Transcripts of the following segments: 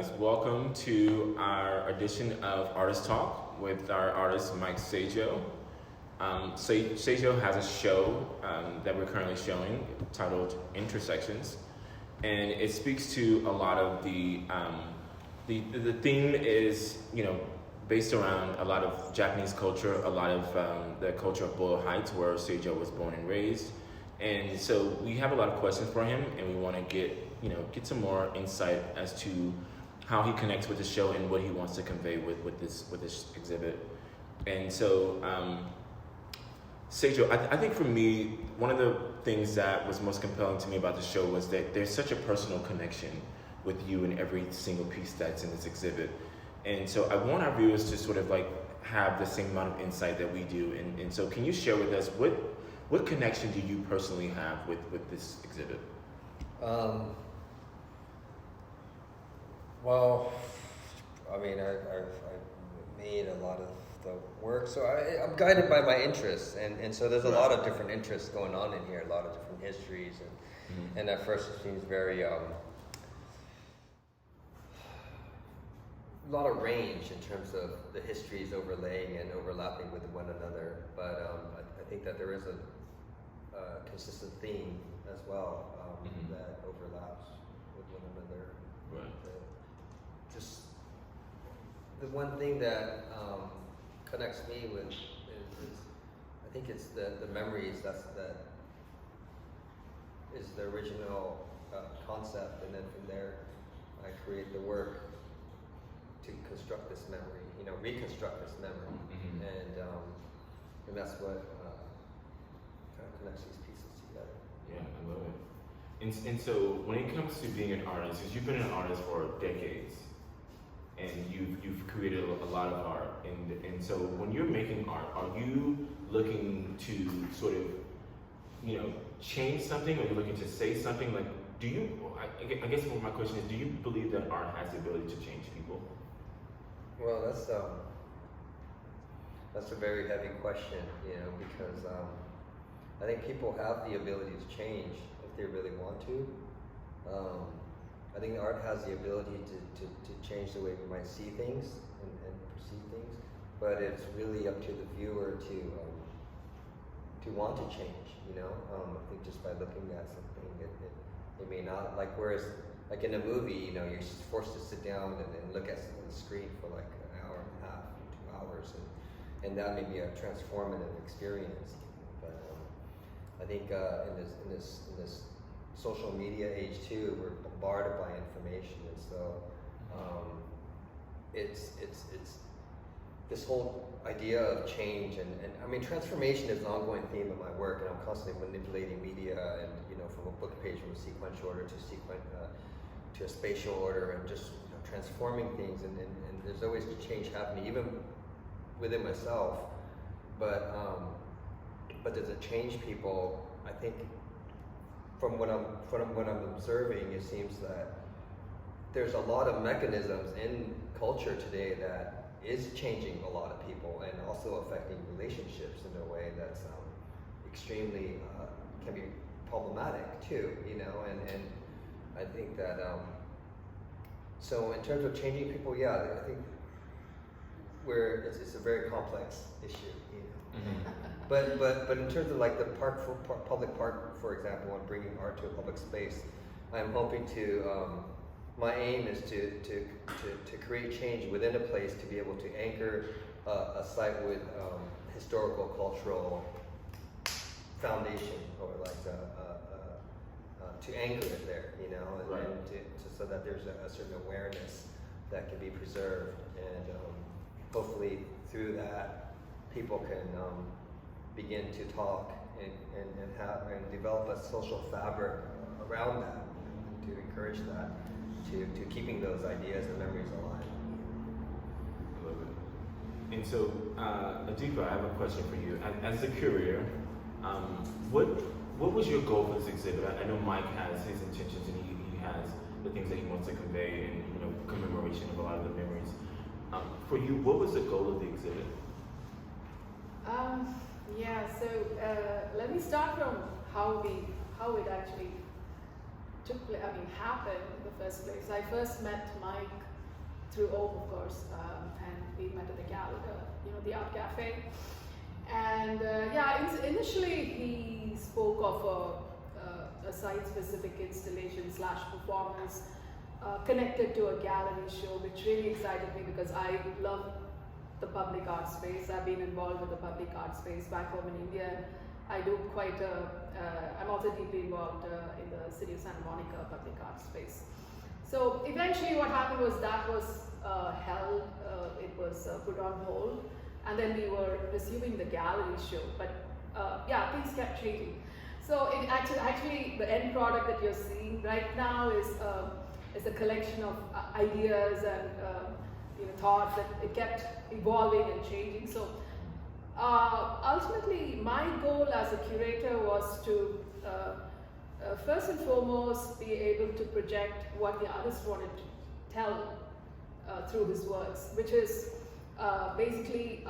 guys. Welcome to our edition of Artist Talk with our artist Mike Saijo. Saijo has a show that we're currently showing titled Intersections, and it speaks to a lot of the theme is, based around a lot of Japanese culture, a lot of the culture of Boyle Heights, where Saijo was born and raised. And so we have a lot of questions for him, and we want to get some more insight as to how he connects with the show and what he wants to convey with this exhibit. And so, Saijo, I think for me, one of the things that was most compelling to me about the show was that there's such a personal connection with you in every single piece that's in this exhibit. And so I want our viewers to sort of like have the same amount of insight that we do. And so can you share with us what connection do you personally have with this exhibit? Well, I mean, I've made a lot of the work, so I'm guided by my interests, and so there's a lot of different interests going on in here, a lot of different histories, and at first it seems very, a lot of range in terms of the histories overlaying and overlapping with one another, but I think that there is a consistent theme as well that overlaps with one another. Right. Just the one thing that connects me with is I think it's the memories. That is the original concept, and then from there I create the work to construct this memory, reconstruct this memory, and that's what kind of connects these pieces together. Yeah, I love it. And so when it comes to being an artist, because you've been an artist for decades, and you've created a lot of art, and so when you're making art, are you looking to sort of, change something, or you're looking to say something? Like, do you? I guess my question is, do you believe that art has the ability to change people? Well, that's a very heavy question, because I think people have the ability to change if they really want to. I think art has the ability to change the way we might see things and perceive things, but it's really up to the viewer to want to change. I think just by looking at something, it may not, whereas like in a movie, you're forced to sit down and look at the screen for like an hour and a half, 2 hours, and that may be a transformative experience. But I think in this social media age too, we're bombarded by information, and so it's this whole idea of change, and I mean, transformation is an ongoing theme of my work, and I'm constantly manipulating media, and from a book page, from a sequential order to a spatial order, and just transforming things, and there's always change happening, even within myself. But does it change people? I think from what I'm observing, it seems that there's a lot of mechanisms in culture today that is changing a lot of people, and also affecting relationships in a way that's extremely can be problematic too. And I think that so in terms of changing people, yeah, I think it's a very complex issue, But in terms of like the public park, for example, and bringing art to a public space, I'm hoping to. My aim is to create change within a place, to be able to anchor a site with historical, cultural foundation, or like to anchor it there, Right. and so that there's a certain awareness that can be preserved, and hopefully through that people can begin to talk and develop a social fabric around that, to encourage that, to keeping those ideas and memories alive. I love it. And so, Deepa, I have a question for you. As a curator, what was your goal for this exhibit? I know Mike has his intentions, and he has the things that he wants to convey, and commemoration of a lot of the memories. For you, what was the goal of the exhibit? So let me start from how it actually happened in the first place. I first met Mike through Oak, of course, and we met at the Gallagher, the Art Cafe. And initially he spoke of a site-specific installation / performance connected to a gallery show, which really excited me because I love the public art space. I've been involved with the public art space back home in India. I do I'm also deeply involved in the city of Santa Monica public art space. So eventually what happened was that was held, it was put on hold, and then we were resuming the gallery show, but things kept changing. So it actually the end product that you're seeing right now is a collection of ideas and thoughts that it kept evolving and changing. So ultimately my goal as a curator was to first and foremost be able to project what the artist wanted to tell through his works, which is basically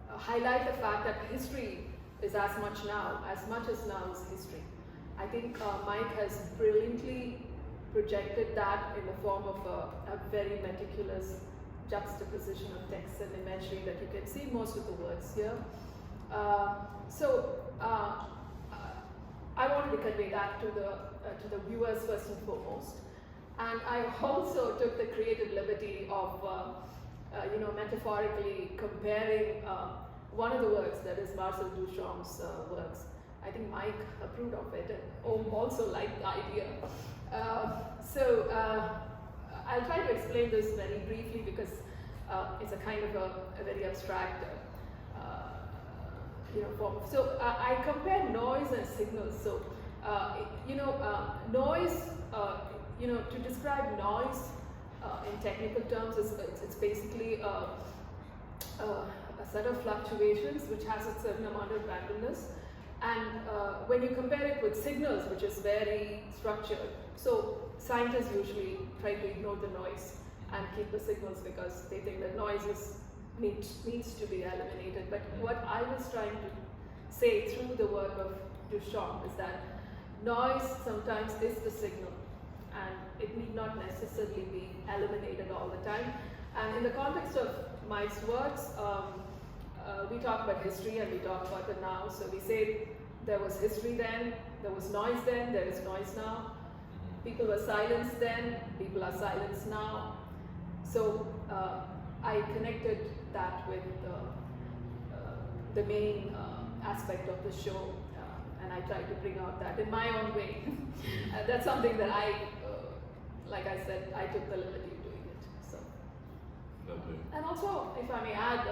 highlight the fact that history is as much as now is history. I think Mike has brilliantly projected that in the form of a very meticulous juxtaposition of text and imagery that you can see most of the words here. I wanted to convey that to the viewers first and foremost. And I also took the creative liberty of metaphorically comparing one of the works, that is Marcel Duchamp's works. I think Mike approved of it and Om also liked the idea. I'll try to explain this very briefly because it's a kind of a very abstract form. So I compare noise and signals. So noise, to describe noise in technical terms, it's basically a set of fluctuations which has a certain amount of randomness. And when you compare it with signals, which is very structured, so scientists usually try to ignore the noise and keep the signals because they think that noise needs to be eliminated. But what I was trying to say through the work of Duchamp is that noise sometimes is the signal, and it need not necessarily be eliminated all the time. And in the context of Mike's works, we talk about history and we talk about the now. So we say there was history then, there was noise then, there is noise now. People were silenced then, people are silenced now. So I connected that with the main aspect of the show, and I tried to bring out that in my own way. That's something that like I said, I took the liberty of doing it. So. Lovely. And also, if I may add,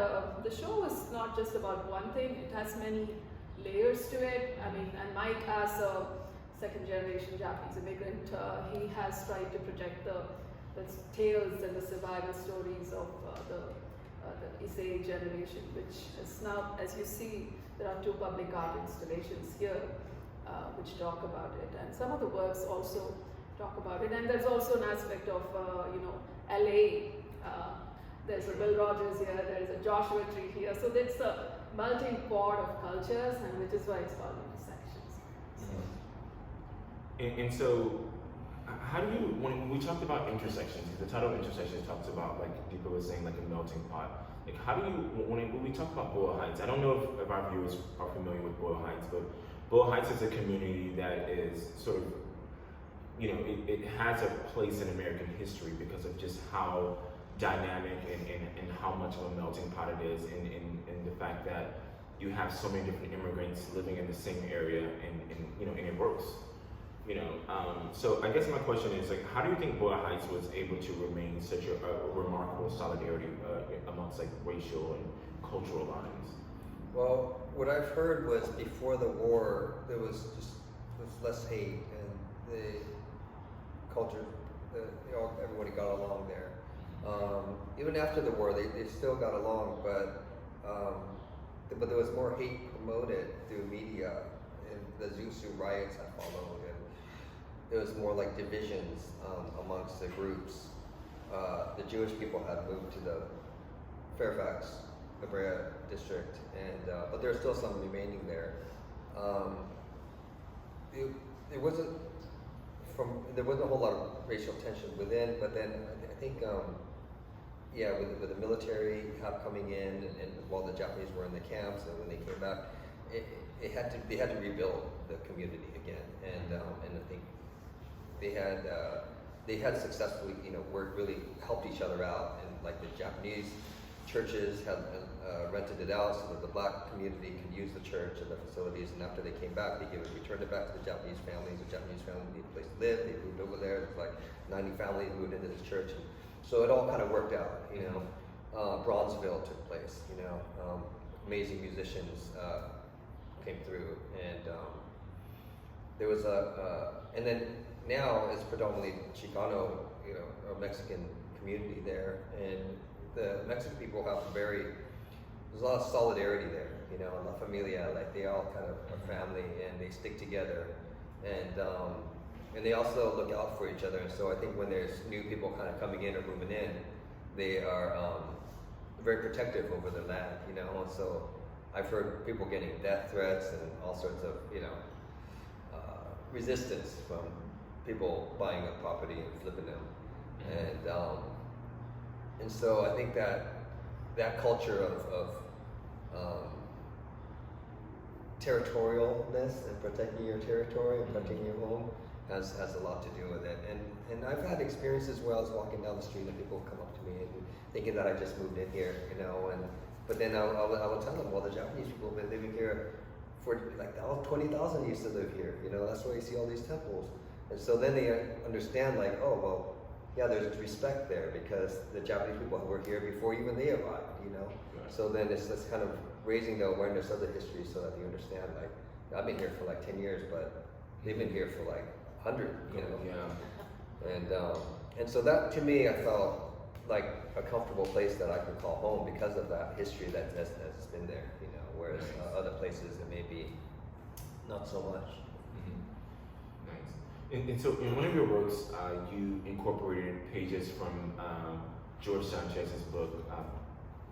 the show is not just about one thing, it has many layers to it. I mean, and Mike, as a second-generation Japanese immigrant, he has tried to project the tales and the survival stories of the Issei generation, which is now, as you see, there are 2 public art installations here which talk about it, and some of the works also talk about it. And there's also an aspect of LA. There's a Will Rogers here, there's a Joshua Tree here, so it's a melting pot of cultures, and which is why it's called intersections. And so, how do you, when we talked about intersections, the title of intersections talks about, like Deepa was saying, like a melting pot. Like, how do you, when we talk about Boyle Heights, I don't know if our viewers are familiar with Boyle Heights, but Boyle Heights is a community that is sort of, it has a place in American history because of just how dynamic and how much of a melting pot it is, and the fact that you have so many different immigrants living in the same area, and it works. So I guess my question is, like, how do you think Boyle Heights was able to remain such a remarkable solidarity amongst like racial and cultural lines? Well, what I've heard was before the war, there was less hate, and the culture, everybody got along there. Even after the war, they still got along, but there was more hate promoted through media, and the Zusu riots that followed, and there was more like divisions amongst the groups. The Jewish people had moved to the Fairfax, La Brea district, and but there's still some remaining there. There wasn't a whole lot of racial tension within, but then I think yeah, with the military coming in, and while the Japanese were in the camps, and when they came back, they had to rebuild the community again, and I think they had successfully, worked, really helped each other out, and like the Japanese churches had rented it out so that the black community could use the church and the facilities, and after they came back, they returned it back to the Japanese families. The Japanese family needed a place to live. They moved over there. There's like 90 families moved into this church, and so it all kind of worked out. Bronzeville took place. Amazing musicians came through, and there was and then now it's predominantly Chicano, or Mexican community there, and the Mexican people have there's a lot of solidarity there, La Familia, like they all kind of are family and they stick together, and they also look out for each other. And so I think when there's new people kind of coming in or moving in, they are very protective over their land, and so I've heard people getting death threats and all sorts of, resistance from people buying a property and flipping them, and so I think that culture of territorialness and protecting your territory and protecting your home has a lot to do with it. And I've had experiences where I was walking down the street and people come up to me and thinking that I just moved in here, but then I will tell them, well, the Japanese people have been living here for like 20,000 used to live here. That's why you see all these temples. And so then they understand, like, oh, well, yeah, there's respect there because the Japanese people were here before even they arrived, Right. So then it's just kind of raising the awareness of the history so that they understand, like, I've been here for like 10 years, but they've been here for like 100, Yeah. And so that, to me, I felt like a comfortable place that I could call home because of that history that's been there, whereas Nice. Other places it may be not so much. Nice. And so in one of your works, you incorporated pages from George Sanchez's book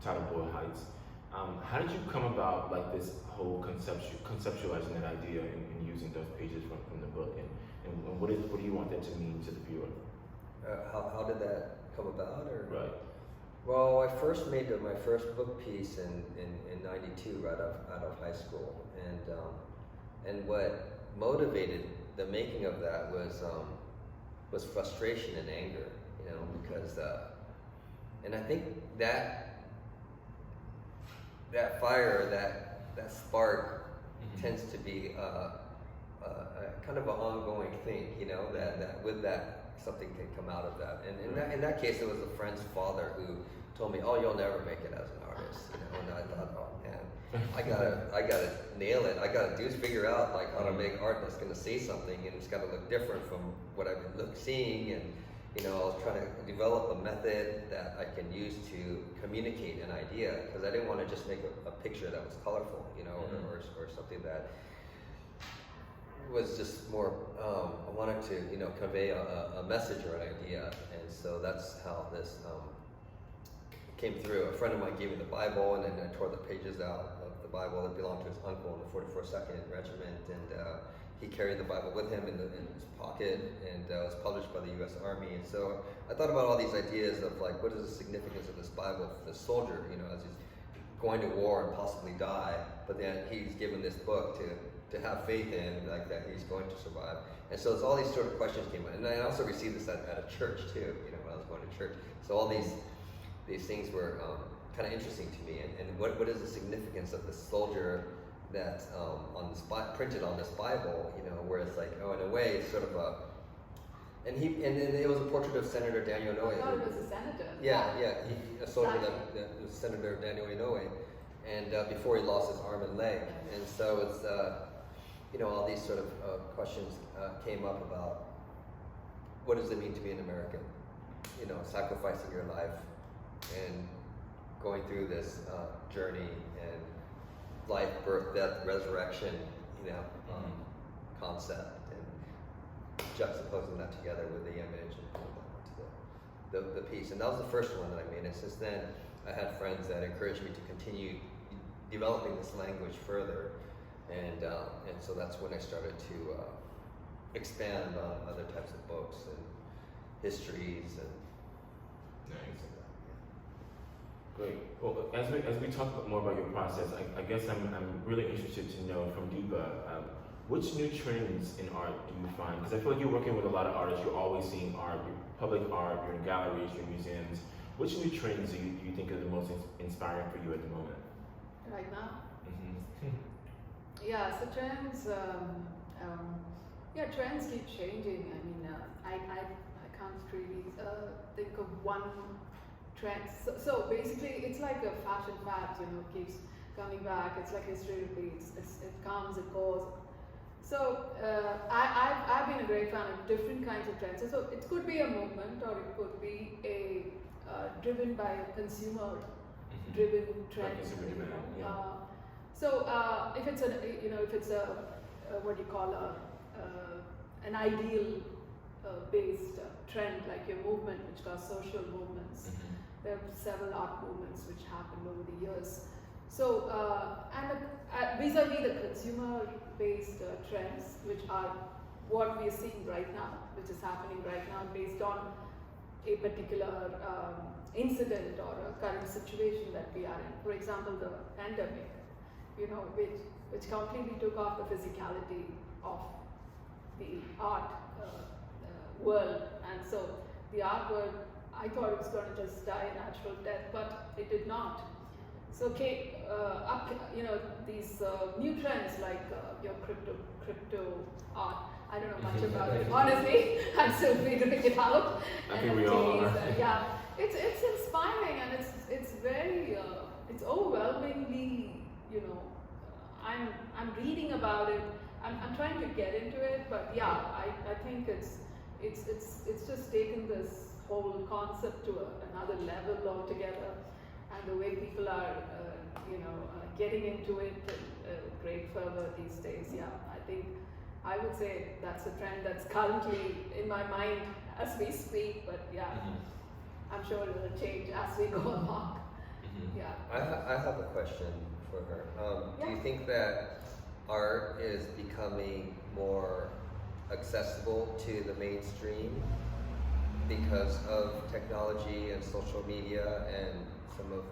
titled Boyle Heights. How did you come about like this whole conceptualizing that idea and using those pages from the book, and what do you want that to mean to the viewer? How did that come about? Or? Right. Well, I first made my first book piece in '92, right out of high school, and what motivated the making of that was frustration and anger, because and I think that fire, that spark, tends to be a kind of an ongoing thing, that with that something can come out of that. And in that case, it was a friend's father who told me, "Oh, you'll never make it as an artist," And I thought, "Oh man, I gotta nail it. I gotta figure out like how to make art that's gonna say something, and it's gotta look different from what I've been seeing." And I was trying to develop a method that I can use to communicate an idea, because I didn't want to just make a picture that was colorful, or something that was just more. I wanted to, convey a message or an idea, and so that's how this came through. A friend of mine gave me the Bible, and then I tore the pages out of the Bible that belonged to his uncle in the 44th Regiment, and he carried the Bible with him in his pocket, and it was published by the U.S. Army. And so I thought about all these ideas of like, what is the significance of this Bible for the soldier, as he's going to war and possibly die, but then he's given this book to have faith in, like that he's going to survive. And so it's all these sort of questions came in. And I also received this at a church too, when I was going to church. So all these things were kind of interesting to me. And what is the significance of the soldier that's printed on this Bible, where it's like, oh, in a way, it's sort of a, and it was a portrait of Senator Daniel Inouye. I thought it was a senator. Yeah, a soldier that was Senator Daniel Inouye, and before he lost his arm and leg. And so it's, all these sort of questions came up about what does it mean to be an American? Sacrificing your life and going through this journey and life, birth, death, resurrection, concept, and juxtaposing that together with the image and putting that onto the piece. And that was the first one that I made. And since then, I had friends that encouraged me to continue developing this language further. And so that's when I started to expand on other types of books and histories and Nice. Great. Well, as we talk more about your process, I guess I'm really interested to know from Deepa, which new trends in art do you find? Because I feel like you're working with a lot of artists. You're always seeing art, your public art, you're in galleries, your museums. Which new trends do you think are the most inspiring for you at the moment? Right now? Mm-hmm. Yeah, so trends, trends keep changing. I mean, I can't really think of one trend. So basically, it's like a fashion fad, keeps coming back. It's like history repeats. It comes, it goes. So I've been a great fan of different kinds of trends. So it could be a movement, or it could be a driven by a consumer-driven trend. So if it's what you call an ideal based trend, like your movement, which are social movements. There are several art movements which happened over the years. So vis-a-vis the consumer-based trends, which are what we are seeing right now, which is happening right now, based on a particular incident or a current situation that we are in. For example, the pandemic, which completely took off the physicality of the art world, and so the art world, I thought it was going to just die a natural death, but it did not. So these new trends like your crypto art. I don't know much about it, honestly. I'm still figuring it out. I think we all are. Yeah, it's inspiring, and it's very it's overwhelmingly, I'm reading about it. I'm trying to get into it, but yeah, I think it's just taken this whole concept to another level altogether, and the way people are getting into it in great fervor these days. Yeah, I would say that's a trend that's currently in my mind as we speak, but yeah, I'm sure it will change as we go along. Yeah. I have a question for her. Do you think that art is becoming more accessible to the mainstream because of technology and social media and some of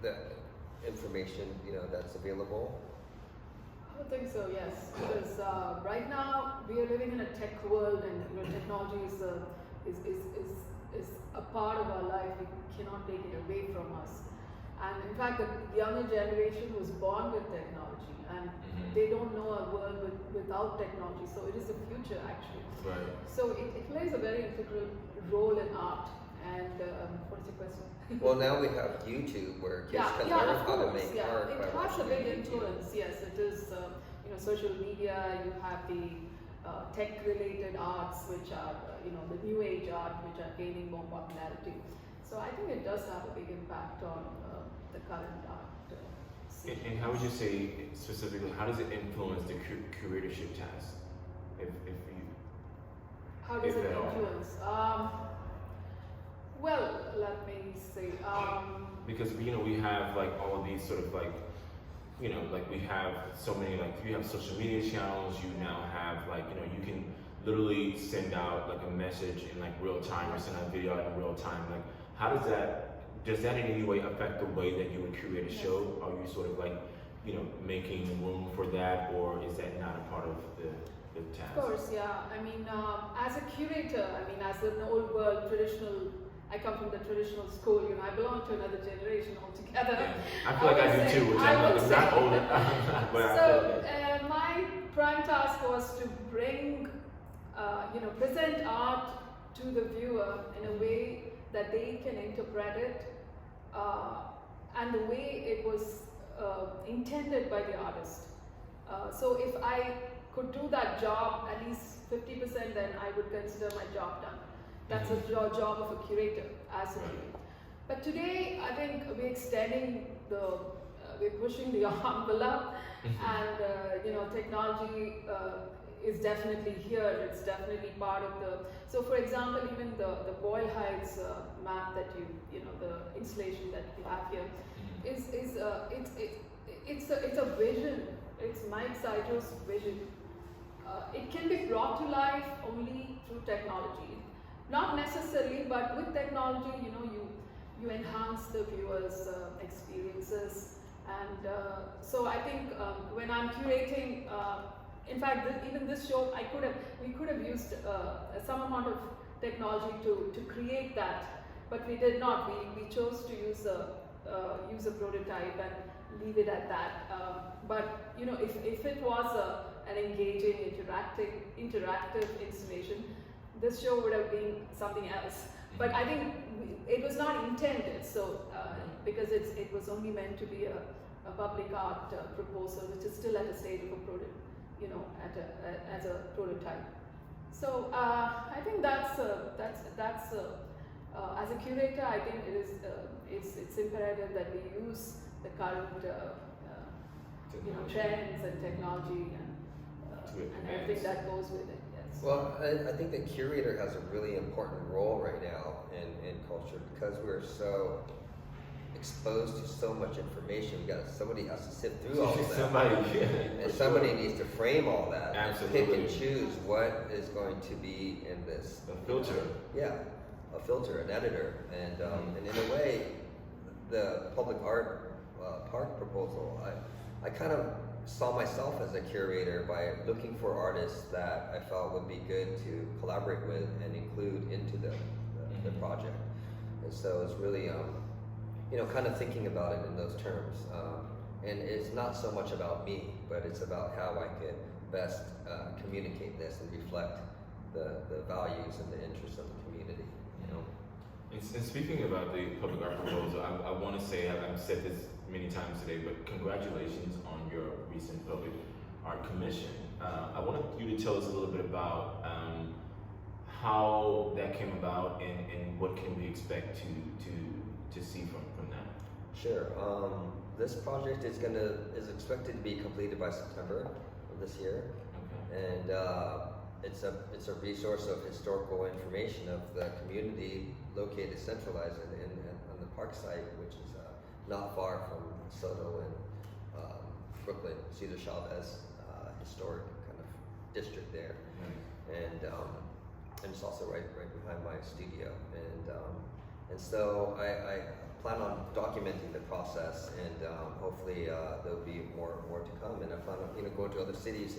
the information that's available? I would think so, yes, because right now we are living in a tech world, and technology is a part of our life. We cannot take it away from us. And in fact, the younger generation was born with technology, and they don't know a world without technology. So it is the future, actually. Right. So it plays a very integral role in art. And what is your question? Well, now we have YouTube where kids can learn how to make art. It has a big influence. Yes, it is. Social media. You have the tech-related arts, which are the new age art, which are gaining more popularity. So I think it does have a big impact on the current art scene. And how would you say specifically? How does it influence the curatorship task? How does it influence? Well, let me see. Because we have like all of these sort of like we have so many, like you have social media channels. You now have you can literally send out like a message in like real time, or send out a video in real time. Like, how does that in any way affect the way that you would curate a show? Are you sort of like making room for that, or is that not a part of the task? Of course, yeah. I mean, as a curator, as an old world traditional, I come from the traditional school. I belong to another generation altogether. Yeah. I feel like I do too, which I'm not old enough. So my prime task was to bring, present art to the viewer in a way that they can interpret it, and the way it was intended by the artist. So if I could do that job at least 50%, then I would consider my job done. That's a job of a curator, as a curator. But today, I think we're extending we're pushing the envelope, and technology is definitely here. It's definitely part of the. So, for example, even the Boyle Heights map that the installation that you have here, it's a vision. It's Mike Saijo's vision. It can be brought to life only through technology. Not necessarily, but with technology, you enhance the viewers' experiences. And so I think when I'm curating, in fact, even this show, we could have used some amount of technology to create that, but we did not. We chose to use a prototype and leave it at that. But if it was an engaging, interactive installation, this show would have been something else. But I think it was not intended. So because it was only meant to be a public art proposal, which is still at a stage of a as a prototype. So I think that's as a curator, I think it's imperative that we use the current trends and technology and everything that goes with it. Yes. Well, I think the curator has a really important role right now in culture because we're so exposed to so much information. Somebody has to sift through all of that. And somebody needs to frame all that. Absolutely. And pick and choose what is going to be in this. A filter. A filter, an editor. And in a way, the public art park proposal, I kind of saw myself as a curator by looking for artists that I felt would be good to collaborate with and include into the project. And so it's really, kind of thinking about it in those terms. And it's not so much about me, but it's about how I could best communicate this and reflect the values and the interests of the community. And speaking about the public art proposal, I want to say, I've said this many times today, but congratulations on your recent public art commission. I wanted you to tell us a little bit about how that came about and what can we expect to see from that. Sure. This project is expected to be completed by September of this year. Okay. And it's a resource of historical information of the community located centralized on the park site, which is not far from Soto and Brooklyn, Cesar Chavez historic kind of district there. And it's also right behind my studio. And so I plan on documenting the process, and hopefully there'll be more to come. And I plan on going to other cities.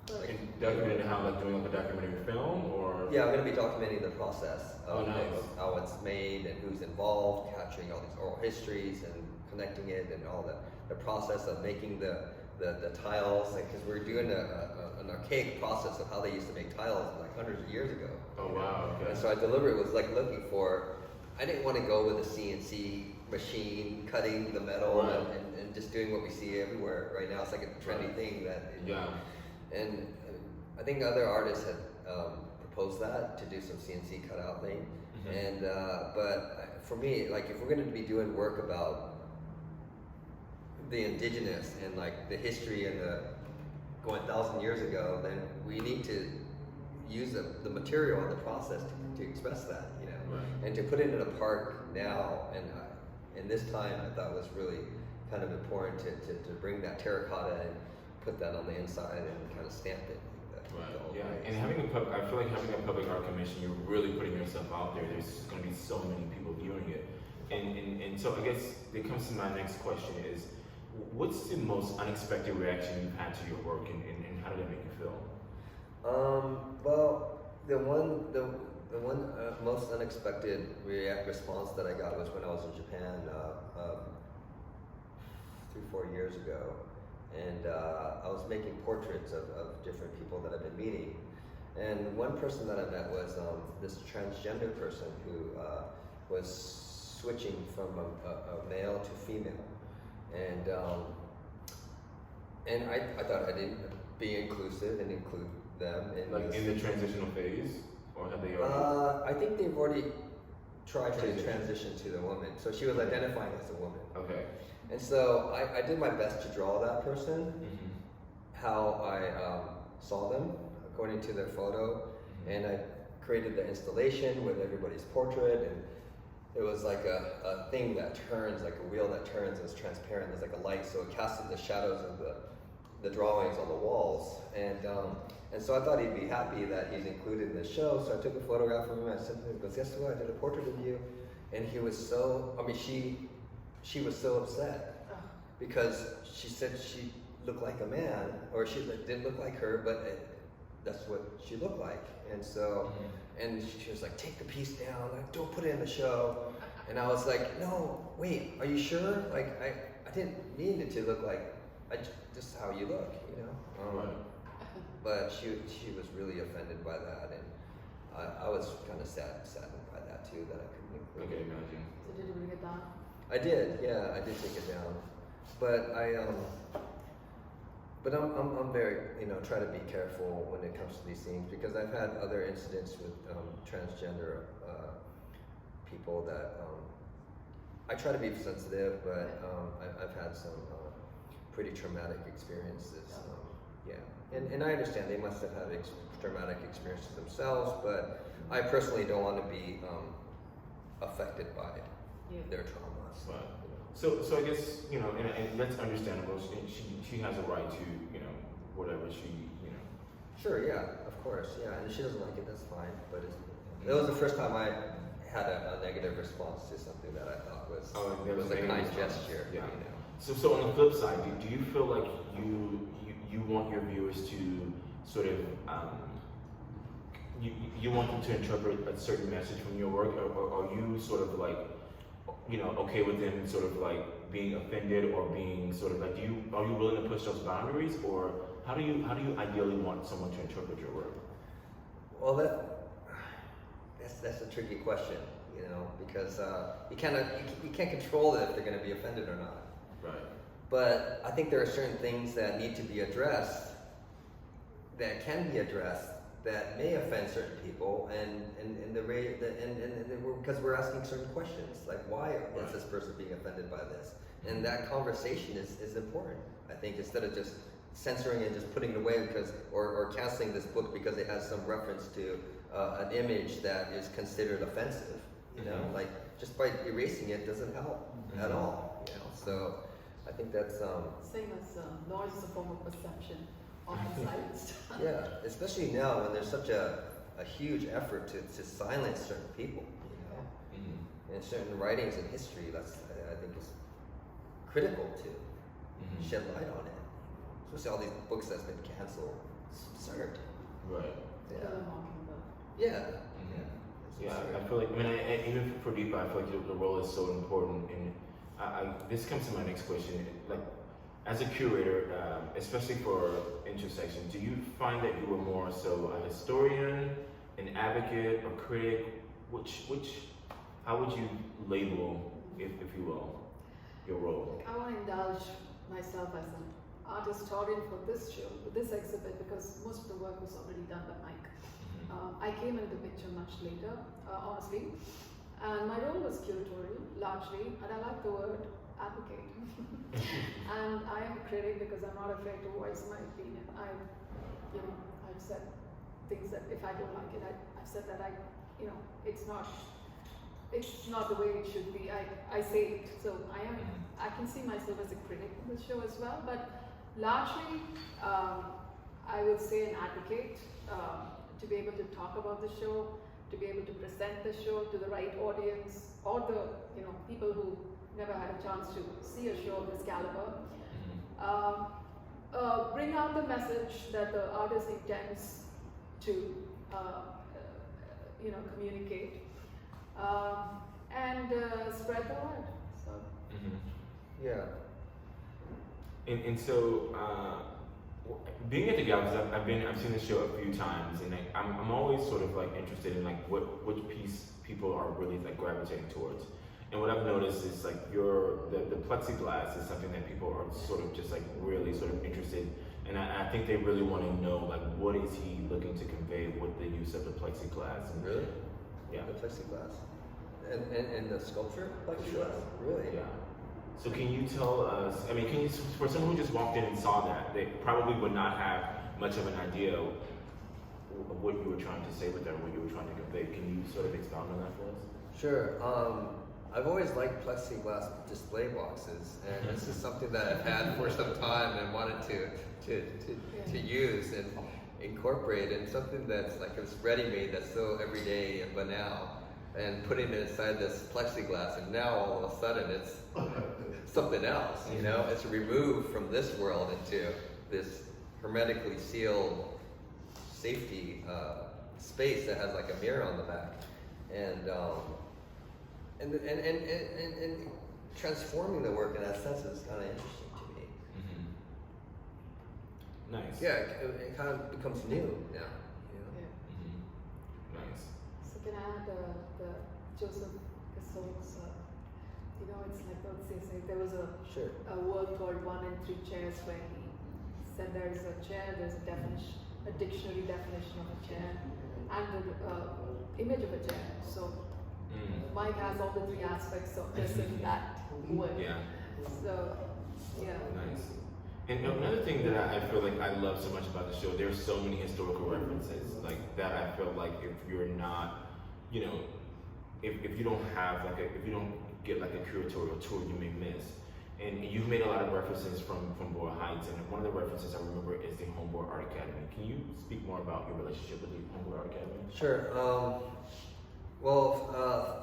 And documenting how, like doing like a documentary film, or? Yeah, I'm going to be documenting the process of how it's made and who's involved, capturing all these oral histories and connecting it, and all the process of making the tiles, because we're doing an archaic process of how they used to make tiles like hundreds of years ago. Oh wow! Okay. And so I deliberately was like looking for. I didn't want to go with a CNC machine cutting the metal and just doing what we see everywhere right now. It's like a trendy thing that. And I think other artists had proposed that to do some CNC cutout thing. And but for me, like if we're going to be doing work about the indigenous and like the history and the going 1,000 years ago, then we need to use the material and the process to express that, and to put it in a park now. And in this time, I thought was really kind of important to bring that terracotta and put that on the inside and kind of stamp it. And I feel like having a public art commission, you're really putting yourself out there. There's going to be so many people viewing it, and so I guess it comes to my next question is, what's the most unexpected reaction you've had to your work, and how did it make you feel? Well, the one most unexpected response that I got was when I was in Japan 3-4 years ago. And I was making portraits of different people that I've been meeting. And one person that I met was this transgender person who was switching from a male to female. And I thought I'd be inclusive and include them. In the transitional phase? Or have they already? I think they've already tried to transition to the woman. So she was identifying as a woman. Okay. And so I did my best to draw that person, how I saw them according to their photo, and I created the installation with everybody's portrait, and it was like a thing that turns, like a wheel that turns, and it's transparent. There's like a light, so it casted the shadows of the drawings on the walls, and so I thought he'd be happy that he's included in the show. So I took a photograph of him. I sent him. He goes, "Guess what? I did a portrait of you," and he was so. I mean, she was so upset because she said she looked like a man, or she didn't look like her, but that's what she looked like. And so, and she was like, "Take the piece down. Like, don't put it in the show." And I was like, "No, wait. Are you sure? Like, I didn't mean it to look like just how you look, you know." But she was really offended by that, and I was kind of saddened by that too, that I couldn't include. I can imagine. So did you bring it down? I did, yeah, I did take it down, but I'm very, try to be careful when it comes to these things, because I've had other incidents with transgender people that I try to be sensitive, but I've had some pretty traumatic experiences. And I understand they must have had traumatic experiences themselves, but I personally don't want to be affected by their traumas. Right. So I guess, and that's understandable. She has a right to, whatever she. Sure, yeah, of course, yeah. And if she doesn't like it, that's fine. But it was the first time I had a negative response to something that I thought was a kind gesture. Yeah. So on the flip side, do you feel like you want your viewers to sort of you want them to interpret a certain message from your work, or are you sort of like okay with them sort of like being offended, or being sort of like are you willing to push those boundaries, or how do you ideally want someone to interpret your work? Well, that's a tricky question, because you can't control it if they're going to be offended or not. Right. But I think there are certain things that need to be addressed, that can be addressed, that may offend certain people, and because we're asking certain questions, like why is this person being offended by this? And that conversation is important. I think, instead of just censoring and just putting it away or canceling this book because it has some reference to an image that is considered offensive, like just by erasing it doesn't help at all. So I think that's same as noise is a form of perception, often silenced. Yeah, especially now when there's such a huge effort to silence certain people, and certain writings in history. That's, I think, is critical to shed light on it. Especially all these books that's been canceled. It's absurd. Right. Yeah. Yeah, I feel like, even for Deepa, I feel like the role is so important. And this comes to my next question. Like, as a curator, especially for intersection, do you find that you were more so a historian, an advocate, a critic? How would you label, if you will, your role? I want to indulge myself as an art historian for this show, for this exhibit, because most of the work was already done by Mike. I came into the picture much later, honestly, and my role was curatorial, largely, and I like the word advocate. And I am a critic because I'm not afraid to voice my opinion. I've said things that if I don't like it, I've said that it's not the way it should be. I say it. So I can see myself as a critic in the show as well, but largely I would say an advocate, to be able to talk about the show, to be able to present the show to the right audience, or the people who never had a chance to see a show of this caliber. Bring out the message that the artist intends to communicate, and spread the word. So. Yeah. And so, being at the galleries, I've seen the show a few times, and I'm always sort of like interested in like which piece people are really like gravitating towards. And what I've noticed is like the plexiglass is something that people are sort of just like really sort of interested, and I think they really want to know like what is he looking to convey with the use of the plexiglass. And, really? Yeah. The plexiglass. And the sculpture plexiglass? Really? Yeah. So can you tell us, for someone who just walked in and saw that, they probably would not have much of an idea of what you were trying to say with that, what you were trying to convey. Can you sort of expound on that for us? Sure. I've always liked plexiglass display boxes, and this is something that I've had for some time and wanted to use and incorporate, and something that's like it's ready-made, that's so everyday and banal, and putting it inside this plexiglass, and now all of a sudden it's something else, you know? It's removed from this world into this hermetically sealed safety space that has like a mirror on the back, and transforming the work in that sense is kind of interesting to me. Nice. Yeah, it kind of becomes new now. You know? Yeah. Nice. So can I add the Joseph Cassell's, it's like, let's say there was Sure. a work called 1 and 3 chairs where he said there's a chair, there's a dictionary definition of a chair, and the image of a chair. So Mike has all the 3 aspects of this and that work. Yeah. So, yeah. Nice. And another thing that I feel like I love so much about the show, there's so many historical references like that. I feel like if you're not, if you don't have if you don't get like a curatorial tour, you may miss. And you've made a lot of references from Boyle Heights, and one of the references I remember is the Homeboy Art Academy. Can you speak more about your relationship with the Homeboy Art Academy? Sure.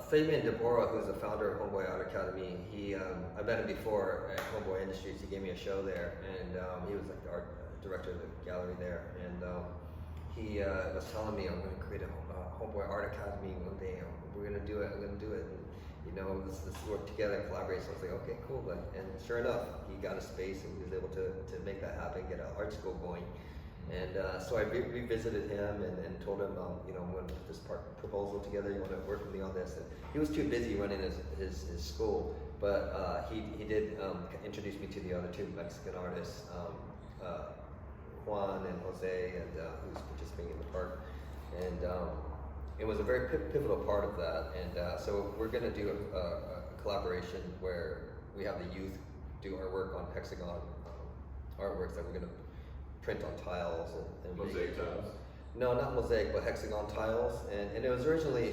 Fabian Deborah, who's the founder of Homeboy Art Academy, I met him before at Homeboy Industries. He gave me a show there, and he was like the art director of the gallery there. And he was telling me, I'm going to create a Homeboy Art Academy one day. We're going to do it. I'm going to do it. And, let's work together and collaborate. So I was like, okay, cool. And sure enough, he got a space and he was able to make that happen, get an art school going. And so I revisited him and told him, I'm going to put this proposal together. You want to work with me on this? And he was too busy running his school, but he did introduce me to the other 2 Mexican artists, Juan and Jose, and who's participating in the park. And it was a very pivotal part of that. And so we're going to do a collaboration where we have the youth do our work on hexagon artworks that we're going to print on tiles and Mosaic tiles? No, not mosaic, but hexagon tiles. And it was originally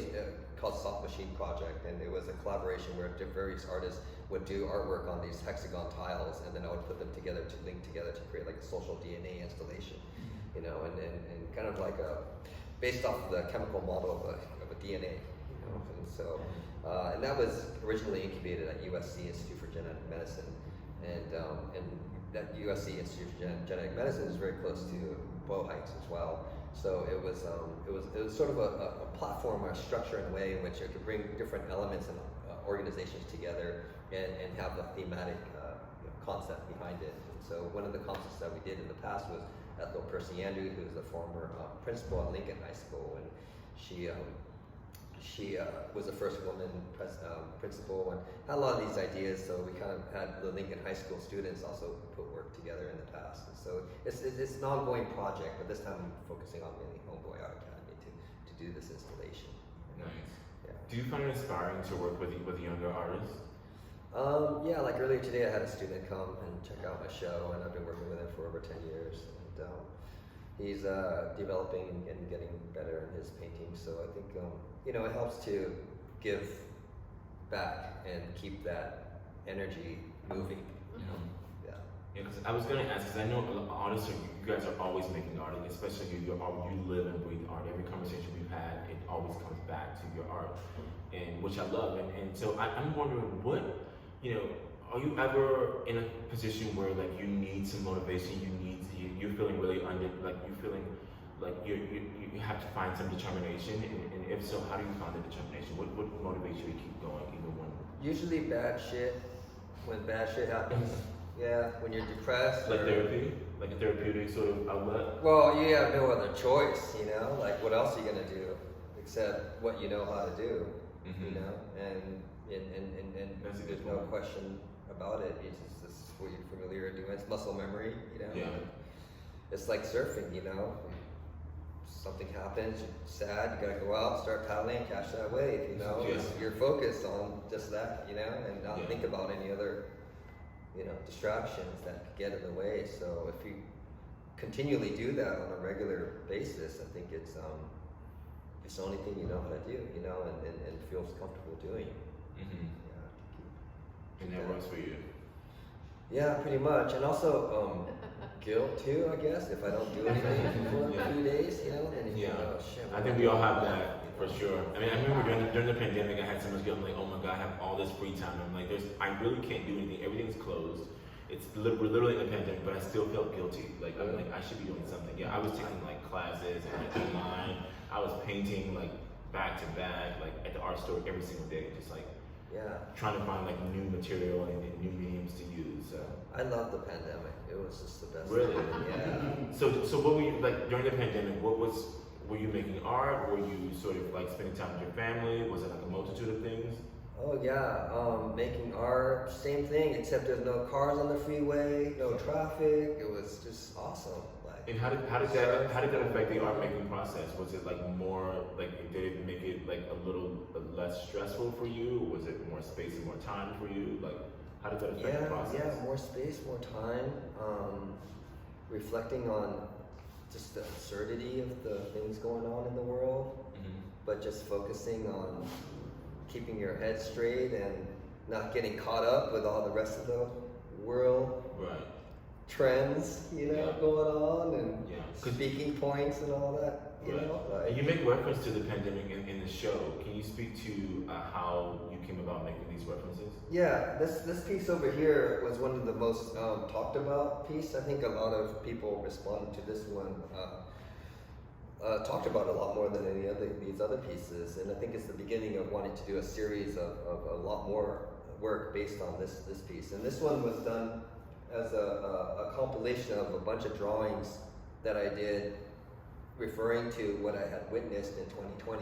called Soft Machine Project, and it was a collaboration where various artists would do artwork on these hexagon tiles, and then I would put them together to link together to create like a social DNA installation, and kind of like based off of the chemical model of a DNA, and so and that was originally incubated at USC Institute for Genetic Medicine, and that USC Institute for Genetic Medicine is very close to Boyle Heights as well. So it was sort of a platform or a structure in a way in which it could bring different elements and organizations together and have a thematic concept behind it. And so one of the concepts that we did in the past was Ethel Perciandu, who's the former principal at Lincoln High School, and she was the first woman principal and had a lot of these ideas. So we kind of had the Lincoln High School students also put work together in the past. And so it's an ongoing project, but this time I'm focusing on mainly Homeboy Art Academy to do this installation. Nice. Yeah. Do you find it inspiring to work with younger artists? Yeah, like earlier today I had a student come and check out my show, and I've been working with him for over 10 years. And he's developing and getting better in his painting. So I think it helps to give back and keep that energy moving. Yeah. Yeah, because I was gonna ask, because I know artists, you guys are always making art, especially you live and breathe art. Every conversation we've had, it always comes back to your art, and which I love. And so I'm wondering, what, are you ever in a position where like you need some motivation? You're feeling really you're feeling like you have to find some determination, and if so, how do you find the determination? What motivates you to keep going even when? Usually bad shit. When bad shit happens. Yeah, when you're depressed. Like therapy? Like a therapeutic sort of outlet? Well, you have no other choice, like what else are you gonna do except what you know how to do, and there's no question about it. This is what you're familiar with doing. It's muscle memory, Yeah. It's like surfing, Something happens, you're sad, you gotta go out, start paddling, catch that wave, Yeah. You're focused on just that, and not think about any other, distractions that could get in the way. So if you continually do that on a regular basis, I think it's the only thing you know how to do, and feels comfortable doing. Mm-hmm. And that works for you. Yeah, pretty much. And also guilt too, I guess, if I don't do anything for a few days, you know, then you think, oh shit. I think we all have that for sure. I mean, I remember during the pandemic, I had so much guilt. I'm like, oh my god, I have all this free time. I'm like, I really can't do anything. Everything's closed. We're literally in the pandemic, but I still felt guilty. Like I'm like, I should be doing something. Yeah, I was taking like classes and like online. I was painting like back to back, like at the art store every single day, just like trying to find like new material and new mediums to use. So I love the pandemic. It was just the best. Really? Yeah. So what were you like during the pandemic? Were you making art? Were you sort of like spending time with your family? Was it like a multitude of things? Oh yeah, making art, same thing, except there's no cars on the freeway, no traffic. It was just awesome. Like, and how did that affect the art making process? Was it like more like did it make it like a little less stressful for you? Or was it more space and more time for you? Like how did that affect the process? Yeah, more space, more time. Reflecting on just the absurdity of the things going on in the world, but just focusing on keeping your head straight and not getting caught up with all the rest of the world trends, you know, going on and speaking points and all that. You know, like, you make reference to the pandemic in the show. Can you speak to how you came about making these references? Yeah, this piece over here was one of the most talked about piece. I think a lot of people responded to this one. Talked about a lot more than any other these other pieces, and I think it's the beginning of wanting to do a series of a lot more work based on this piece. And this one was done as a compilation of a bunch of drawings that I did, referring to what I had witnessed in 2020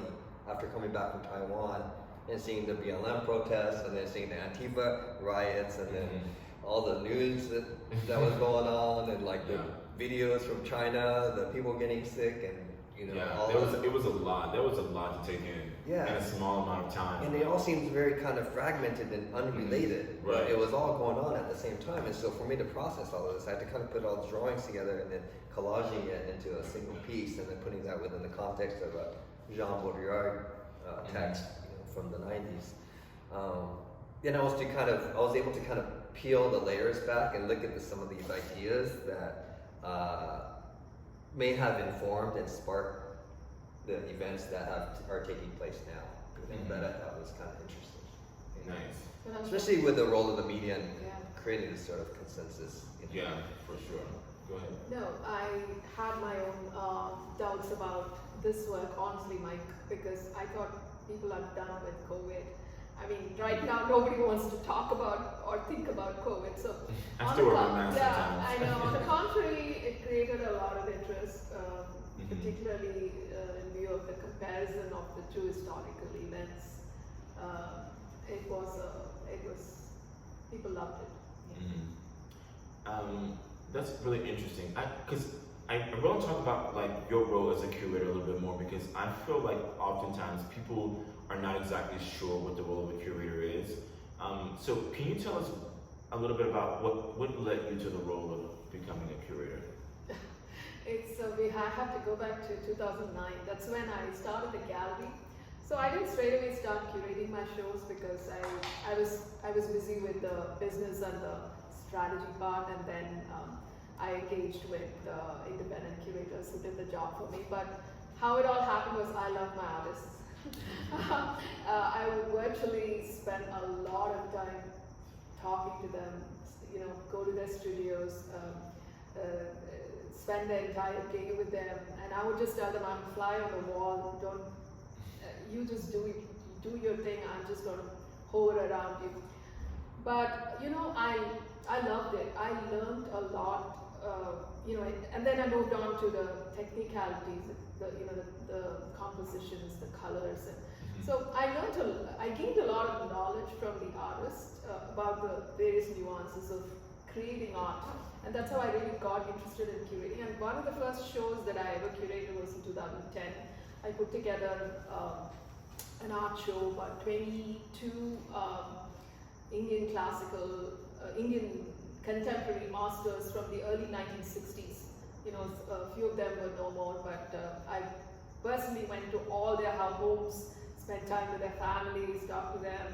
after coming back from Taiwan and seeing the BLM protests, and then seeing the Antifa riots, and then all the news that was going on, and like the videos from China, the people getting sick, and you know, it was a lot. There was a lot to take in in a small amount of time. And it all seems very kind of fragmented and unrelated. But it was all going on at the same time. And so for me to process all of this, I had to kind of put all the drawings together and then collaging it into a single piece, and then putting that within the context of a Jean Baudrillard text, you know, from the 90s. Then I was able to kind of peel the layers back and look at some of these ideas that may have informed and sparked the events that are taking place now. That I thought was kind of interesting. Nice. Especially with the role of the media and creating this sort of consensus. You know? Yeah, for sure. Go ahead. No, I had my own doubts about this work, honestly, Mike, because I thought people are done with COVID. I mean, right now nobody wants to talk about or think about COVID. So I still wear my mask sometimes. I know. On the contrary, it created a lot of interest, particularly in view of the comparison of the two historical events. It was people loved it. That's really interesting. Because I want to talk about like your role as a curator a little bit more, because I feel like oftentimes people are not exactly sure what the role of a curator is. So can you tell us a little bit about what led you to the role of becoming a curator? I have to go back to 2009. That's when I started the gallery. So I didn't straight away start curating my shows because I was busy with the business and the strategy part, and then I engaged with independent curators who did the job for me. But how it all happened was I love my artists. I would virtually spend a lot of time talking to them, you know, go to their studios, spend the entire day with them, and I would just tell them, I'm a fly on the wall, you just do your thing, I'm just going to hover around you. But, you know, I loved it. I learned a lot, you know, and then I moved on to the technicalities, the compositions, the colors. And so I gained a lot of knowledge from the artists about the various nuances of creating art. And that's how I really got interested in curating. And one of the first shows that I ever curated was in 2010. I put together an art show about 22 Indian contemporary masters from the early 1960s. You know, a few of them were no more, but I personally went to all their homes, spent time with their families, talked to them,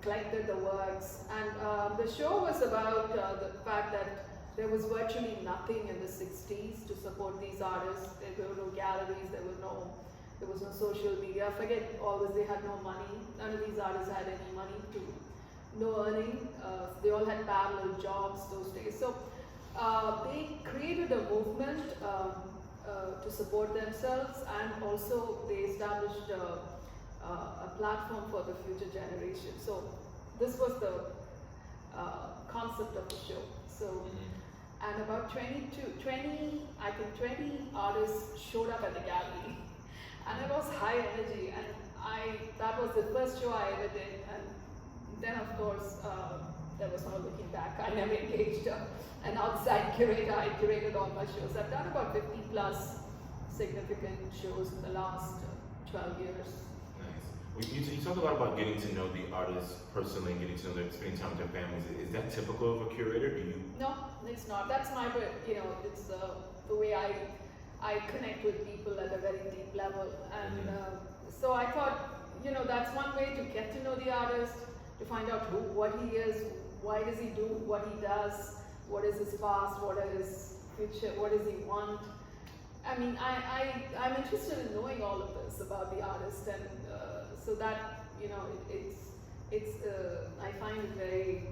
collected the works. And the show was about the fact that there was virtually nothing in the 60s to support these artists. There were no galleries, there was no social media. Forget all this, they had no money. None of these artists had any money, no earning. They all had parallel jobs those days. So they created a movement to support themselves, and also they established a platform for the future generation. So this was the concept of the show. So, and about 20 artists showed up at the gallery, and it was high energy. And that was the first show I ever did. And then, of course, there was no looking back. I never engaged an outside curator. I curated all my shows. I've done about 50 plus significant shows in the last 12 years. Nice. You talk a lot about getting to know the artists personally and getting to know them, spending time with their families. Is that typical of a curator? Do you? No, it's not. That's my, it's the way I connect with people at a very deep level. And so I thought, that's one way to get to know the artist, to find out what he is, why does he do what he does, what is his past, what is his future, what does he want. I mean, I'm interested in knowing all of this about the artist, and so that, I find it very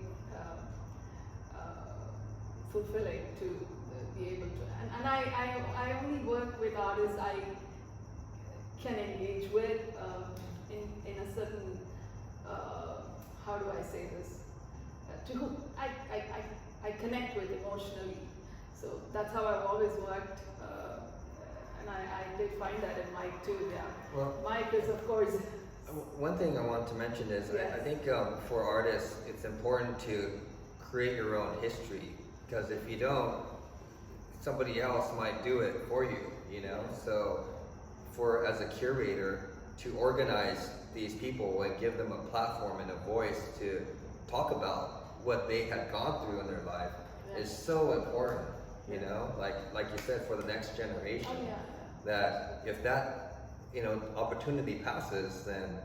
fulfilling to be able to, and I only work with artists I can engage with in a certain, how do I say this, to whom I connect with emotionally. So that's how I've always worked, and I did find that in Mike too. Yeah. Well, Mike is, of course. One thing I want to mention is I think for artists it's important to create your own history, because if you don't, somebody else might do it for you. So as a curator, to organize these people and give them a platform and a voice to talk about what they had gone through in their life is so important. Like you said, for the next generation, that if that opportunity passes, then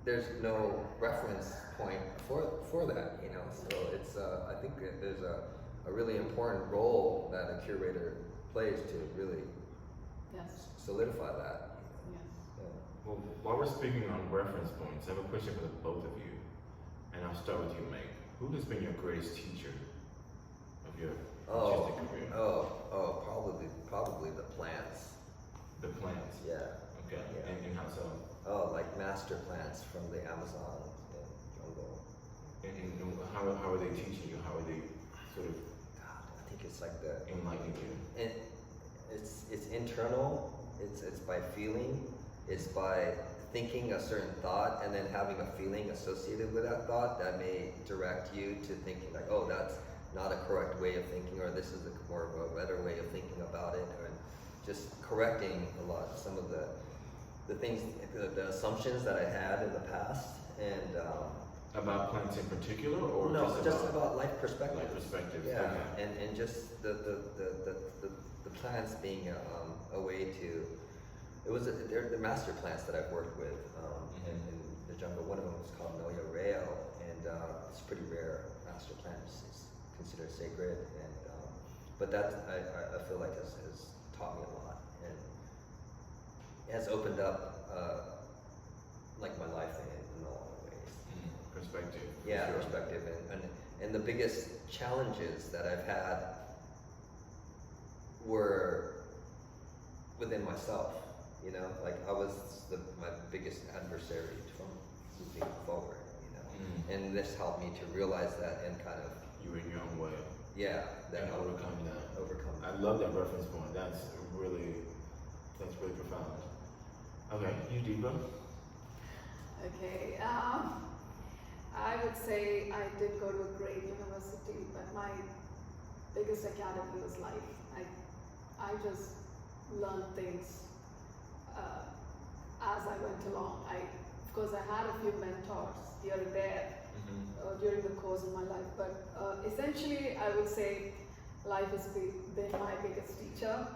there's no reference point for that. So it's I think there's a really important role that a curator plays to really solidify that. Well, while we're speaking on reference points, I have a question for the both of you, and I'll start with you, Mike. Who has been your greatest teacher of your artistic career? Probably the plants. The plants? Yeah. Okay. Yeah. And how so? Oh, like master plants from the Amazon jungle. And how are they teaching you? How are they sort of? I think it's like enlightening you. And it's internal. It's by feeling. It's by thinking a certain thought and then having a feeling associated with that thought that may direct you to thinking like, oh, that's not a correct way of thinking, or this is more of a better way of thinking about it, or just correcting some of the things, the assumptions that I had in the past. And about plants in particular, or no, just about life perspective. Life perspective. Yeah, okay. and just the plants being a way to. They're the master plants that I've worked with in the jungle. One of them is called Noya Rayo, and it's pretty rare master plant. It's considered sacred, and but that I feel like has taught me a lot, and it has opened up like my life in a lot of ways. Perspective. Yeah, sure. Perspective, and the biggest challenges that I've had were within myself. Like I was my biggest adversary from moving forward. And this helped me to realize that and kind of. You were in your own way. Yeah, that overcome that. Overcome. I love that reference point. That's really profound. Okay, you Deepa. Okay, I would say I did go to a great university, but my biggest academy was life. I just learned things as I went along. Of course, I had a few mentors here and there during the course of my life, but essentially, I would say life has been my biggest teacher.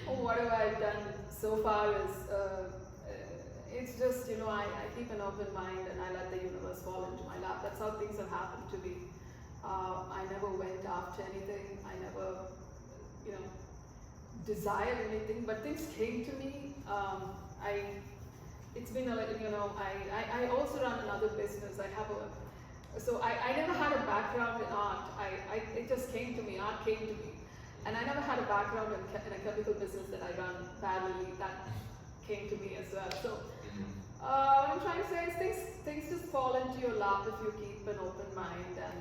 Whatever I've done so far is it's just, I keep an open mind and I let the universe fall into my lap. That's how things have happened to me. I never went after anything. I never, desired anything, but things came to me. It's been I also run another business. I never had a background in art. It just came to me. Art came to me. And I never had a background in a chemical business that I run parallelly. That came to me as well. So what I'm trying to say is things just fall into your lap if you keep an open mind and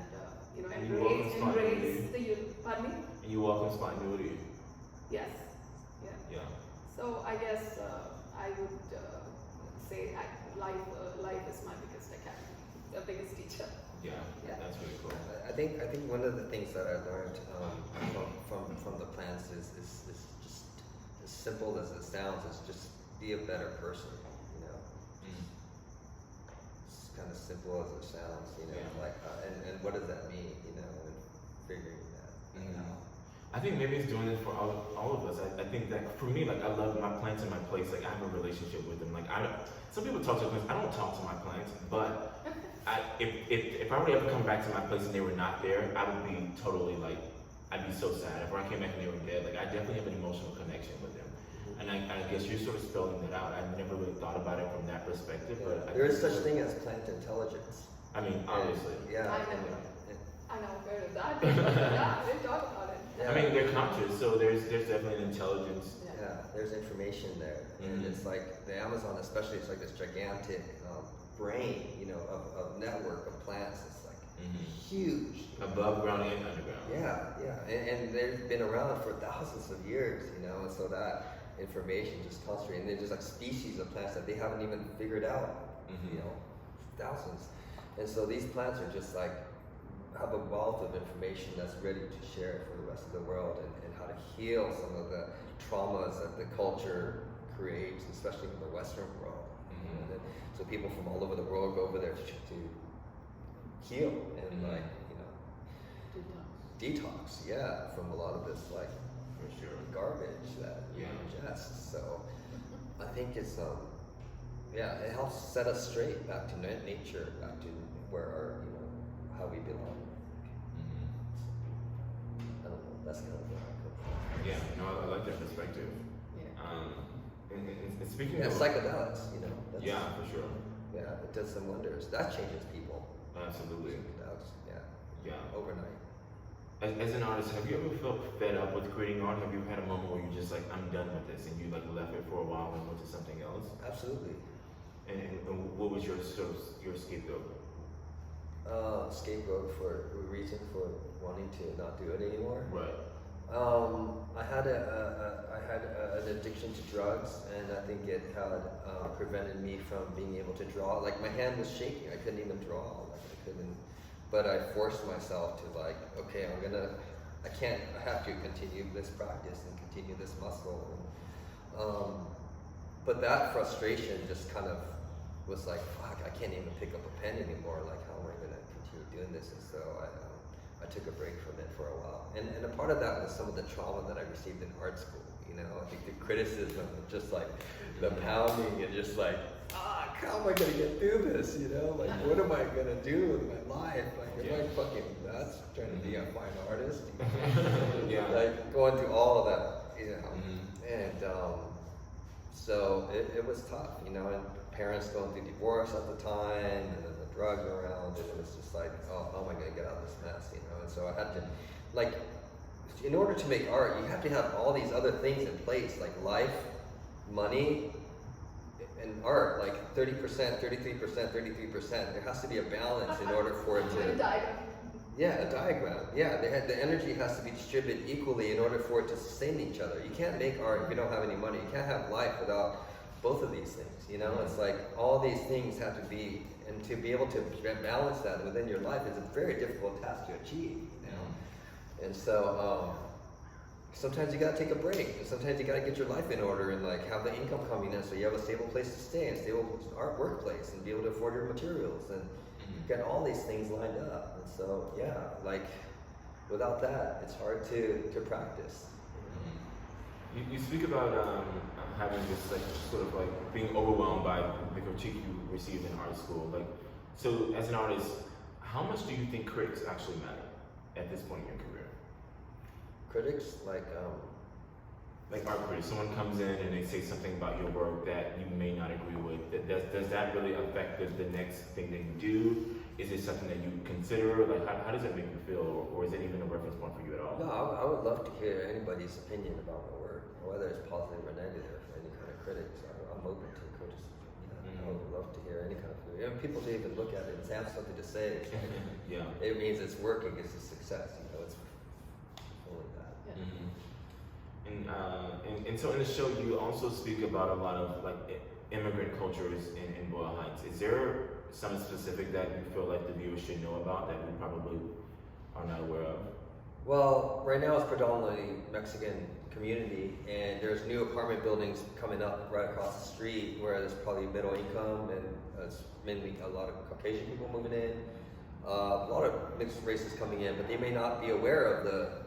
embrace the pardon me? And you welcome spontaneity. Yes. Yeah. So I guess I would say life is my biggest academy, the biggest teacher. Yeah. That's really cool. I think one of the things that I learned from the plants is just as simple as it sounds. Is just be a better person. It's kind of simple as it sounds. And what does that mean? And figuring that out. I think maybe it's doing it for all of us. I think that for me, I love my plants in my place. I have a relationship with them. Some people talk to plants. I don't talk to my plants, but if I were to ever come back to my place and they were not there, I would be totally I'd be so sad. If I came back and they were dead, I definitely have an emotional connection with them. And I guess you're sort of spelling that out. I've never really thought about it from that perspective, but there is such thing as plant intelligence. I mean, obviously. Yeah. I never heard of that. Yeah, I didn't talk about it. Yeah. I mean, they're conscious, so there's definitely an intelligence. Yeah, there's information there, and it's like the Amazon, especially, it's like this gigantic brain, of network of plants. It's huge, above ground and underground. Yeah, and they've been around for thousands of years, and so that information just concentrates, and they're just species of plants that they haven't even figured out, thousands, and so these plants are just have a wealth of information that's ready to share for the rest of the world, and how to heal some of the traumas that the culture creates, especially in the Western world. And so people from all over the world go over there to heal and detox, from a lot of this for sure garbage that we ingest. So I think it's it helps set us straight back to nature, back to where our how we belong. I don't know. That's kind of where I come from. Yeah, I like that perspective. Yeah. And speaking of psychedelics, That's, for sure. Yeah, it does some wonders. That changes people. Absolutely. Psychedelics, Yeah. Overnight. As an artist, have you ever felt fed up with creating art? Have you had a moment where you're just I'm done with this, and you left it for a while and went to something else? Absolutely. And what was your scapegoat? Scapegoat for a reason for wanting to not do it anymore. Right. I had an addiction to drugs, and I think it had prevented me from being able to draw. My hand was shaking; I couldn't even draw. But I forced myself to okay, I have to continue this practice and continue this muscle. But that frustration just kind of was fuck, I can't even pick up a pen anymore. How am I going to continue doing this? And so I took a break from it for a while. And a part of that was some of the trauma that I received in art school. I think the criticism, just the pounding, and just how am I going to get through this? What am I going to do with my life? Am I fucking nuts trying to be a fine artist? Going through all of that, And so it was tough, and parents going through divorce at the time, and then the drugs around, and it was just oh, how am I going to get out of this mess, And so I had to, in order to make art, you have to have all these other things in place, life, money, and art, 30%, 33%, 33%. There has to be a balance in order for it to... A diagram. Yeah, a diagram. Yeah, the energy has to be distributed equally in order for it to sustain each other. You can't make art if you don't have any money. You can't have life without both of these things, It's all these things have to be, and to be able to balance that within your life is a very difficult task to achieve, And so, sometimes you gotta take a break, and sometimes you gotta get your life in order and have the income coming in so you have a stable place to stay and stable art workplace and be able to afford your materials and get all these things lined up. And so, without that, it's hard to practice. You speak about having this like sort of like being overwhelmed by the critique you received in art school. Like, so as an artist, how much do you think critics actually matter at this point in your career? Critics, like art critics, someone comes in and they say something about your work that you may not agree with. Does that really affect the next thing that you do? Is it something that you consider? Like, how does that make you feel, or is it even a reference point for you at all? No, I would love to hear anybody's opinion about my work, whether it's positive or negative. Any kind of critics, I'm open to criticism. I would love to hear any kind of. People to even look at it and have something to say. It's like, Yeah. It means it's working. It's a success. It's only that. Yeah. And so in the show, you also speak about a lot of like immigrant cultures in Boyle Heights. Is there something specific that you feel like the viewers should know about that we probably are not aware of? Well, right now it's predominantly Mexican community, and there's new apartment buildings coming up right across the street where there's probably middle income, and it's mainly a lot of Caucasian people moving in. A lot of mixed races coming in, but they may not be aware of the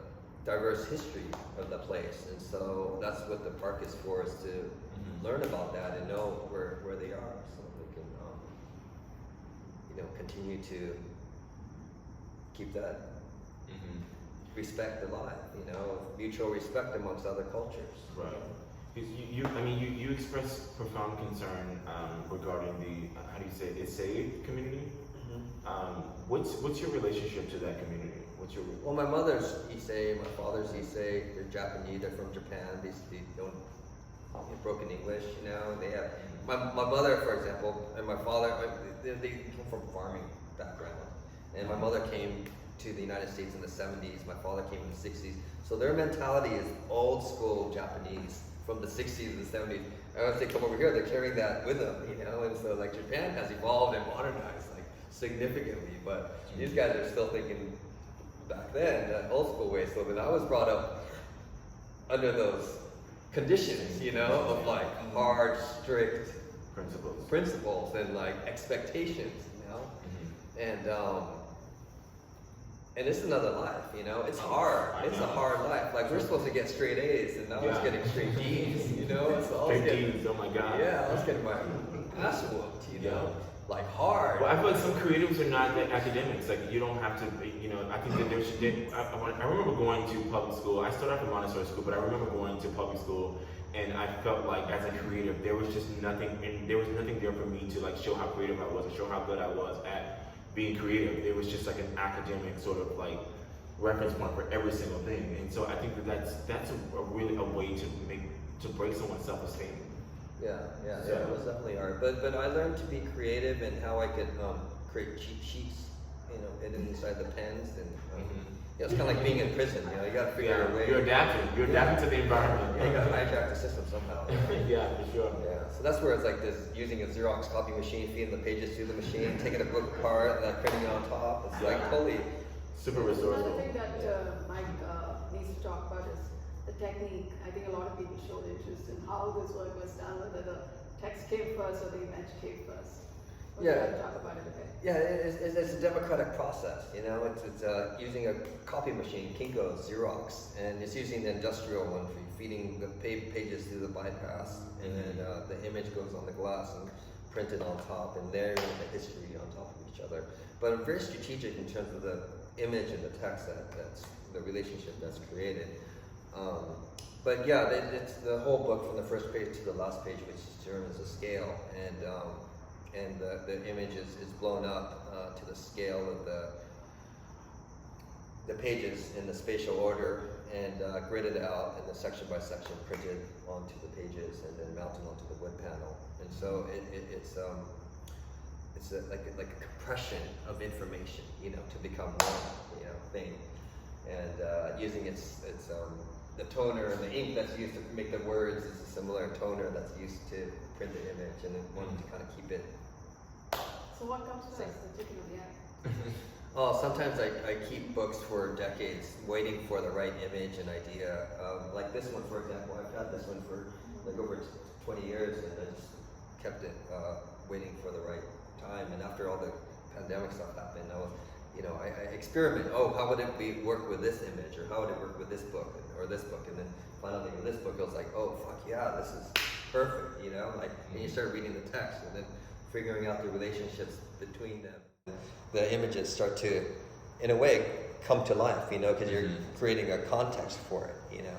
diverse history of the place, and so that's what the park is for, is to learn about that and know where they are, so they can continue to keep that respect alive, mutual respect amongst other cultures. Right. You express profound concern regarding the how do you say it, Issei community. What's your relationship to that community? Well, my mother's Issei, my father's Issei. They're Japanese. They're from Japan. They don't broken English. They have my mother, for example, and my father. They come from farming background, and my mother came to the United States in the 70s. My father came in the 60s. So their mentality is old school Japanese from the 60s and the 70s. And once they come over here, they're carrying that with them, And so like Japan has evolved and modernized like significantly, but these guys are still thinking back then that old school way. So when I was brought up under those conditions, of like hard, strict principles and like expectations, and it's another life, It's hard. It's a hard life. Like we're supposed to get straight A's, and I was getting straight D's. So D's. Oh my God. Yeah, I was getting my ass whooped. Like hard. Well, I feel like some creatives are not that academics. Like you don't have to. I think that there should. I remember going to public school. I started off in Montessori school, but I remember going to public school, and I felt like as a creative, there was just nothing, and there was nothing there for me to like show how creative I was or show how good I was at being creative. There was just like an academic sort of like reference point for every single thing, and so I think that's really a way to break someone's self-esteem. Yeah, it was definitely hard, but I learned to be creative and how I could create cheat sheets, inside the pens, and it's kind of like being in prison. You got to figure a way. You're adapting to the environment. You got to hijack the system somehow. Yeah, for sure. Yeah, so that's where it's like this: using a Xerox copy machine, feeding the pages through the machine, taking a book apart, and then printing it on top. It's like totally super resourceful. Another thing that Mike needs to talk about is the technique. I think a lot of people showed interest in how this work was done, whether the text came first or the image came first. Would you like to talk about it a bit? Yeah, it's a democratic process. It's using a copy machine, Kinko's, Xerox, and it's using the industrial one for feeding the pages through the bypass, and then the image goes on the glass and printed on top, and there's the history on top of each other. But I'm very strategic in terms of the image and the text that's the relationship that's created. But yeah, it's the whole book from the first page to the last page, which determines the scale, and the image is blown up to the scale of the pages in the spatial order, and gridded out in the section by section, printed onto the pages, and then mounted onto the wood panel. And so it's like a compression of information, to become one, thing. And using its the toner and the ink that's used to make the words is a similar toner that's used to print the image, and then wanting to kind of keep it. So what comes first, the chicken or the egg? Oh, sometimes I keep books for decades, waiting for the right image and idea. Like this one, for example, I've had this one for like over 20 years, and I just kept it waiting for the right time. And after all the pandemic stuff happened, I experiment. Oh, how would it work with this image, or how would it work with this book, or this book, and then finally with this book, it was like, oh fuck yeah, this is perfect, and you start reading the text, and then figuring out the relationships between them. The images start to, in a way, come to life, because you're creating a context for it,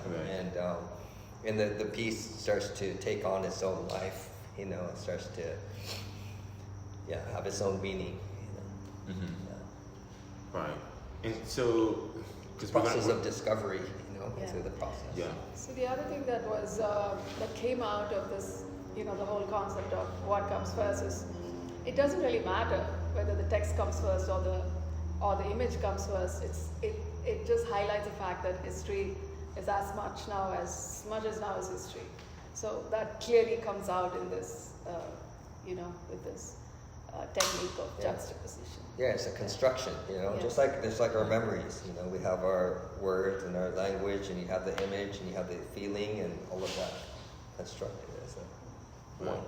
Right. And the piece starts to take on its own life, it starts to, have its own meaning, Right. And so, because process of discovery, through the process. Yeah. So the other thing that was that came out of this, the whole concept of what comes first is, it doesn't really matter whether the text comes first or the image comes first. It just highlights the fact that history is as much as now as history. So that clearly comes out in this, with this technique of juxtaposition. Yeah, it's a construction, just like our memories. We have our words and our language, and you have the image, and you have the feeling, and all of that constructed as a one.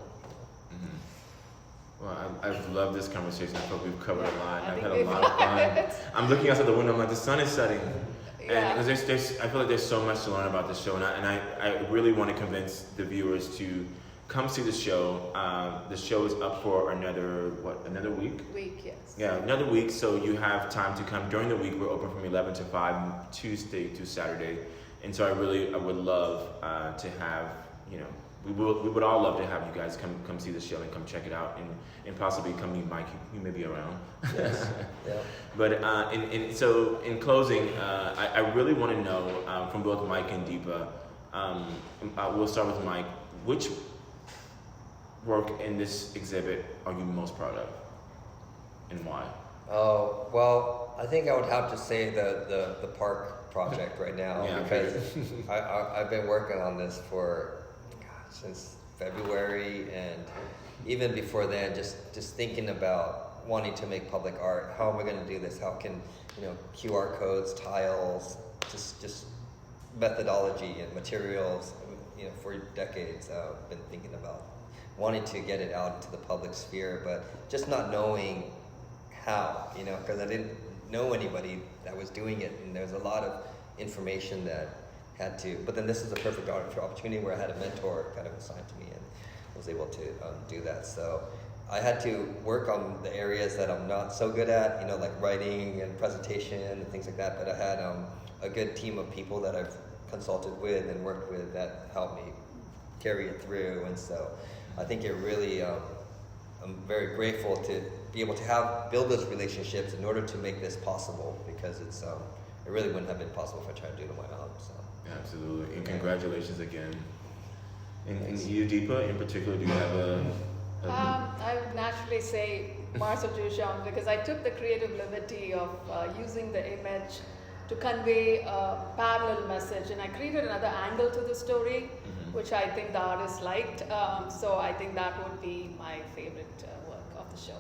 Well, I've loved this conversation. I thought we've covered a lot. I've had a lot of fun. I'm looking outside the window. I'm like, the sun is setting. And because I feel like there's so much to learn about this show, and I really want to convince the viewers to come see the show. The show is up for another week? Yes. Yeah, another week. So you have time to come during the week. We're open from 11 to 5, Tuesday to Saturday. And so I would love to have, we would all love to have you guys come see the show and come check it out and possibly come meet Mike. You may be around. Yes. Yeah. But so in closing, I really want to know from both Mike and Deepa. We'll start with Mike. Which work in this exhibit are you most proud of, and why? Oh, well, I think I would have to say the park project right now, because I've been working on this since February, and even before then, just thinking about wanting to make public art. How am I going to do this? How can QR codes, tiles, just methodology and materials. For decades I've been thinking about wanting to get it out into the public sphere, but just not knowing how, because I didn't know anybody that was doing it, and there's a lot of information that had to, but then this is a perfect opportunity where I had a mentor kind of assigned to me and was able to do that. So I had to work on the areas that I'm not so good at, like writing and presentation and things like that, but I had a good team of people that I've consulted with and worked with that helped me carry it through, and so I think it really, I'm very grateful to be able to build those relationships in order to make this possible, because it really wouldn't have been possible if I tried to do it on my own. So. Absolutely, and congratulations again. And you, Deepa, in particular, do you have I would naturally say Marcel Duchamp, because I took the creative liberty of using the image to convey a parallel message, and I created another angle to the story, which I think the artist liked. So I think that would be my favorite work of the show.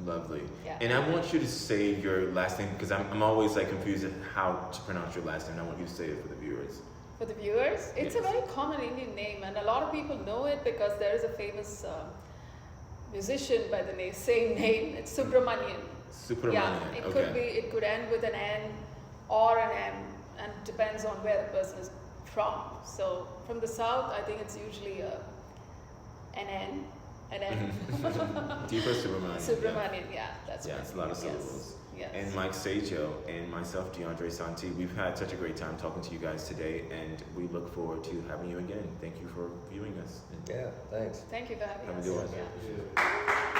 Lovely. Yeah. And I want you to say your last name, because I'm always confused at how to pronounce your last name. I want you to say it for the viewers. For the viewers, it's a very common Indian name, and a lot of people know it because there is a famous musician by the same name. It's Subramanian. Subramanian. Yeah, it could end with an N or an M, and depends on where the person is from. So from the south, I think it's usually an N. Deepa Subramanian. Subramanian, that's right. It's a lot of syllables. Yes. And Mike Saijo and myself, Deandre Santee, we've had such a great time talking to you guys today, and we look forward to having you again. Thank you for viewing us. Yeah, thanks. Thank you for having us. Have a good one. Yeah.